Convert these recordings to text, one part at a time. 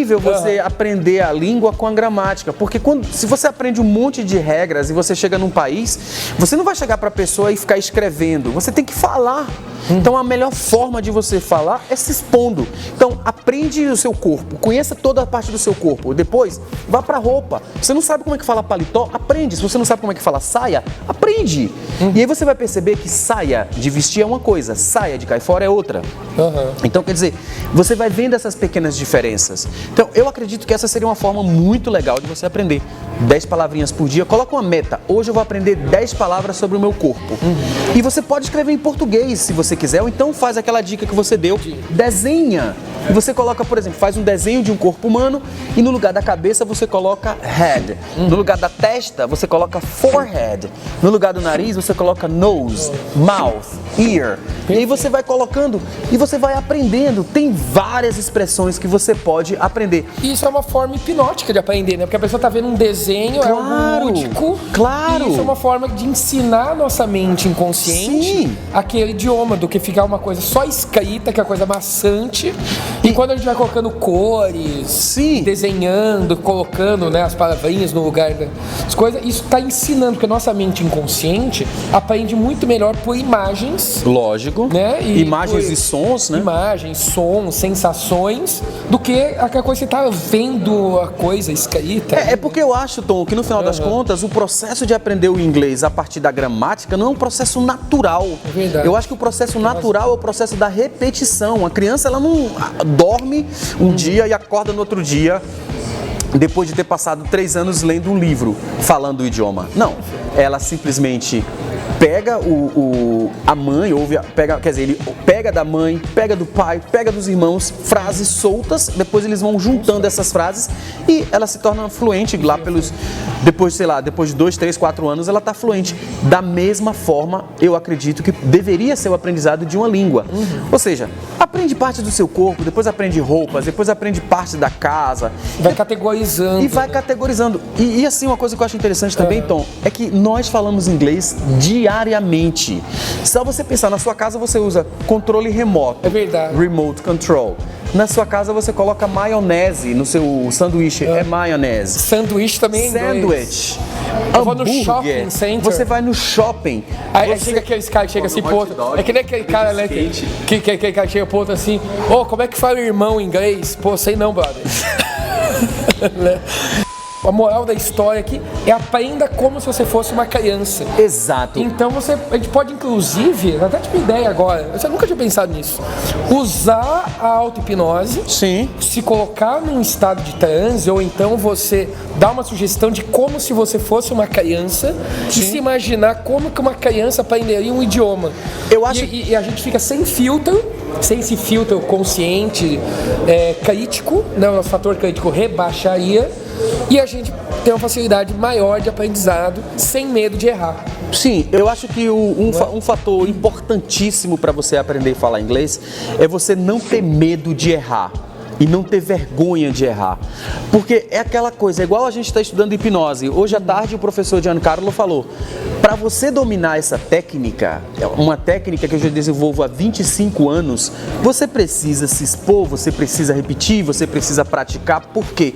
incrível você aprender a língua com a gramática, porque se você aprende um monte de regras e você chega num país, você não vai chegar para a pessoa e ficar escrevendo, você tem que falar. Então a melhor forma de você falar é se expondo. Então aprende o seu corpo, conheça toda a parte do seu corpo. Depois vá para roupa. Você não sabe como é que fala paletó? Aprende. Se você não sabe como é que fala saia, aprende. E aí você vai perceber que saia de vestir é uma coisa, saia de cair fora é outra. Então quer dizer, você vai vendo essas pequenas diferenças. Então eu acredito que essa seria uma forma muito legal de você aprender 10 palavrinhas por dia. Coloca uma meta. Hoje eu vou aprender 10 palavras sobre o meu corpo. E você pode escrever em português se você quiser, ou então faz aquela dica que você deu, desenha. E você coloca, por exemplo, faz um desenho de um corpo humano e no lugar da cabeça você coloca head. No lugar da testa você coloca forehead. No lugar do nariz você coloca nose, mouth, ear. E aí você vai colocando e você vai aprendendo. Tem várias expressões que você pode aprender. E isso é uma forma hipnótica de aprender, né? Porque a pessoa tá vendo um desenho, é algo lúdico. Claro. E isso é uma forma de ensinar a nossa mente inconsciente aquele idioma, do que ficar uma coisa só escrita, que é a coisa maçante. E quando a gente vai colocando cores, desenhando, colocando, né, as palavrinhas no lugar das coisas, isso está ensinando, porque a nossa mente inconsciente aprende muito melhor por imagens. Lógico. Né? Imagens e sons, né? Imagens, sons, sensações, do que aquela coisa que você está vendo a coisa escrita. É porque eu acho, Tom, que no final das contas, o processo de aprender o inglês a partir da gramática não é um processo natural. É verdade. Eu acho que o processo natural é o processo da repetição. A criança, ela não dorme um dia e acorda no outro dia depois de ter passado 3 anos lendo um livro falando o idioma. Não, ela simplesmente pega a mãe, ele pega da mãe, pega do pai, pega dos irmãos, frases soltas, depois eles vão juntando essas frases e ela se torna fluente lá depois de 2, 3, 4 anos ela está fluente. Da mesma forma, eu acredito que deveria ser o aprendizado de uma língua. Ou seja, aprende parte do seu corpo, depois aprende roupas, depois aprende parte da casa. Vai categorizando. E vai categorizando. E assim, uma coisa que eu acho interessante também, Tom, é que nós falamos inglês diariamente. Só você pensar, na sua casa você usa controle remoto. É verdade. Remote control. Na sua casa você coloca maionese no seu sanduíche. É maionese. Sanduíche também é sandwich. Eu vou no shopping center. Você vai no shopping. Aí chega aquele cara que chega assim, pô. É que nem aquele cara, né? Que cara chega pro outro assim, como é que fala irmão em inglês? Pô, sei não, brother. A moral da história aqui é aprenda como se você fosse uma criança. Exato. Então a gente pode inclusive, até tive uma ideia agora, eu nunca tinha pensado nisso, usar a auto-hipnose, se colocar num estado de transe, ou então você dá uma sugestão de como se você fosse uma criança e se imaginar como que uma criança aprenderia um idioma. Eu acho... e a gente fica sem filtro, sem esse filtro consciente, crítico, né? O nosso fator crítico rebaixaria e a gente tem uma facilidade maior de aprendizado sem medo de errar. Sim, eu acho que um fator importantíssimo para você aprender a falar inglês é você não ter medo de errar. E não ter vergonha de errar. Porque é aquela coisa, é igual a gente está estudando hipnose. Hoje à tarde o professor Giancarlo falou, para você dominar essa técnica, uma técnica que eu já desenvolvo há 25 anos, você precisa se expor, você precisa repetir, você precisa praticar. Por quê?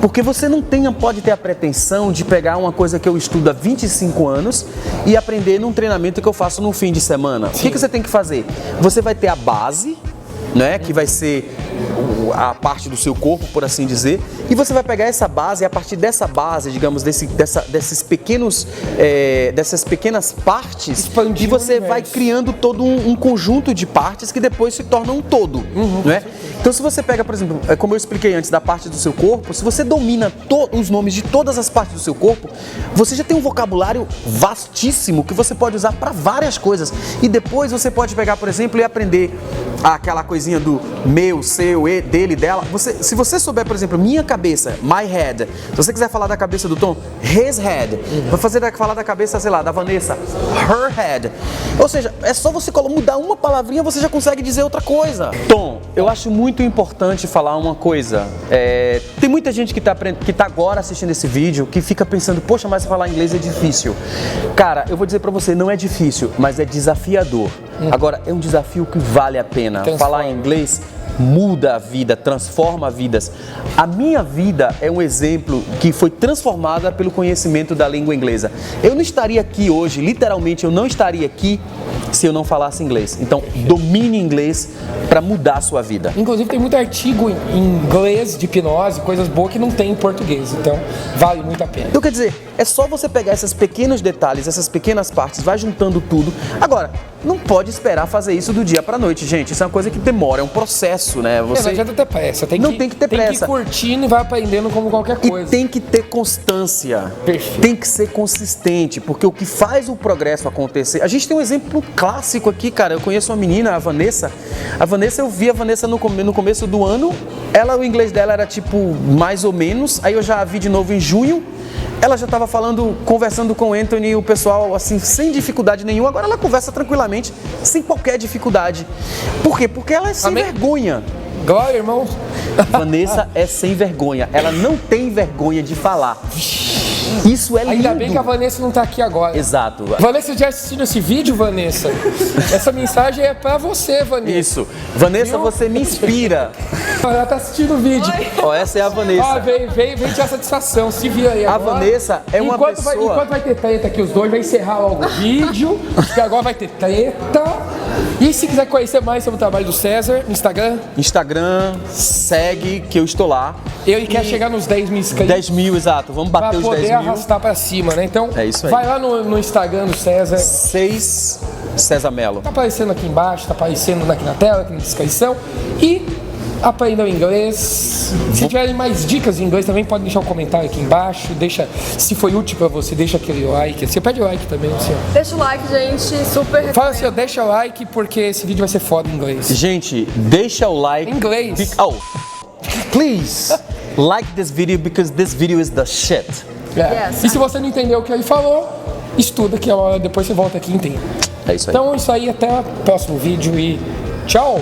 Porque você não pode ter a pretensão de pegar uma coisa que eu estudo há 25 anos e aprender num treinamento que eu faço num fim de semana. O que você tem que fazer? Você vai ter a base, né, que vai ser a parte do seu corpo, por assim dizer, e você vai pegar essa base e a partir dessa base, digamos, dessas pequenas partes, expandir, e você vai criando todo um conjunto de partes que depois se tornam um todo, não é? Então se você pega, por exemplo, como eu expliquei antes, da parte do seu corpo, se você domina os nomes de todas as partes do seu corpo, você já tem um vocabulário vastíssimo que você pode usar para várias coisas, e depois você pode pegar, por exemplo, e aprender aquela coisinha do meu, seu, dele, dela. Se você souber, por exemplo, minha cabeça, my head, se você quiser falar da cabeça do Tom, his head, vai falar da cabeça, sei lá, da Vanessa, her head. Ou seja, é só você mudar uma palavrinha, você já consegue dizer outra coisa. Tom, eu acho muito importante falar uma coisa. Tem muita gente que tá agora assistindo esse vídeo que fica pensando, poxa, mas falar inglês é difícil. Cara, eu vou dizer pra você, não é difícil, mas é desafiador. Agora, é um desafio que vale a pena. Falar inglês muda a vida, transforma vidas. A minha vida é um exemplo que foi transformada pelo conhecimento da língua inglesa. Eu não estaria aqui hoje, literalmente eu não estaria aqui se eu não falasse inglês. Então, domine inglês para mudar a sua vida. Inclusive tem muito artigo em inglês de hipnose, coisas boas que não tem em português. Então, vale muito a pena. Então, quer dizer, é só você pegar esses pequenos detalhes, essas pequenas partes, vai juntando tudo. Agora, não pode esperar fazer isso do dia pra noite, gente. Isso é uma coisa que demora, é um processo, né? Não adianta ter pressa. Tem que ter pressa. Tem que ir curtindo e vai aprendendo como qualquer coisa. E tem que ter constância. Perfeito. Tem que ser consistente, porque o que faz o progresso acontecer... A gente tem um exemplo clássico aqui, cara. Eu conheço uma menina, a Vanessa. Eu vi a Vanessa no começo do ano. O inglês dela era tipo, mais ou menos. Aí eu já a vi de novo em junho. Ela já estava conversando com o Anthony e o pessoal, assim, sem dificuldade nenhuma. Agora ela conversa tranquilamente, sem qualquer dificuldade. Por quê? Porque ela é sem vergonha. Glória, irmão. Vanessa é sem vergonha. Ela não tem vergonha de falar. Isso é lindo. Ainda bem que a Vanessa não tá aqui agora. Exato. Vanessa, já assistindo esse vídeo, Vanessa? Essa mensagem é pra você, Vanessa. Isso. Vanessa, você me inspira. Ela tá assistindo o vídeo. Ó, essa é a Vanessa. Ó, vem tirar satisfação. Se vira aí agora. A Vanessa é uma pessoa... Enquanto vai ter treta aqui, os dois, vai encerrar logo o vídeo, porque agora vai ter treta. E se quiser conhecer mais sobre o trabalho do César, no Instagram? Instagram, segue que eu estou lá. Ele quer chegar nos 10 mil inscritos. 10 mil, exato. Vamos bater os 10 mil. Pra poder arrastar pra cima, né? Então, é isso aí. Vai lá no Instagram do César. 6 César Melo. Tá aparecendo aqui embaixo, tá aparecendo aqui na tela, aqui na descrição. E aprendam inglês. Se tiverem mais dicas em inglês também, pode deixar um comentário aqui embaixo. Deixa, se foi útil pra você, deixa aquele like. Você pede like também, assim, ó. Deixa o like, gente. Super. Fala assim, ó, deixa o like porque esse vídeo vai ser foda em inglês. Gente, deixa o like. Em inglês. Please like this video because this video is the shit. Yes. E se você não entendeu o que ele falou, estuda que depois você volta aqui e entende. É isso aí. Então é isso aí, até o próximo vídeo e tchau!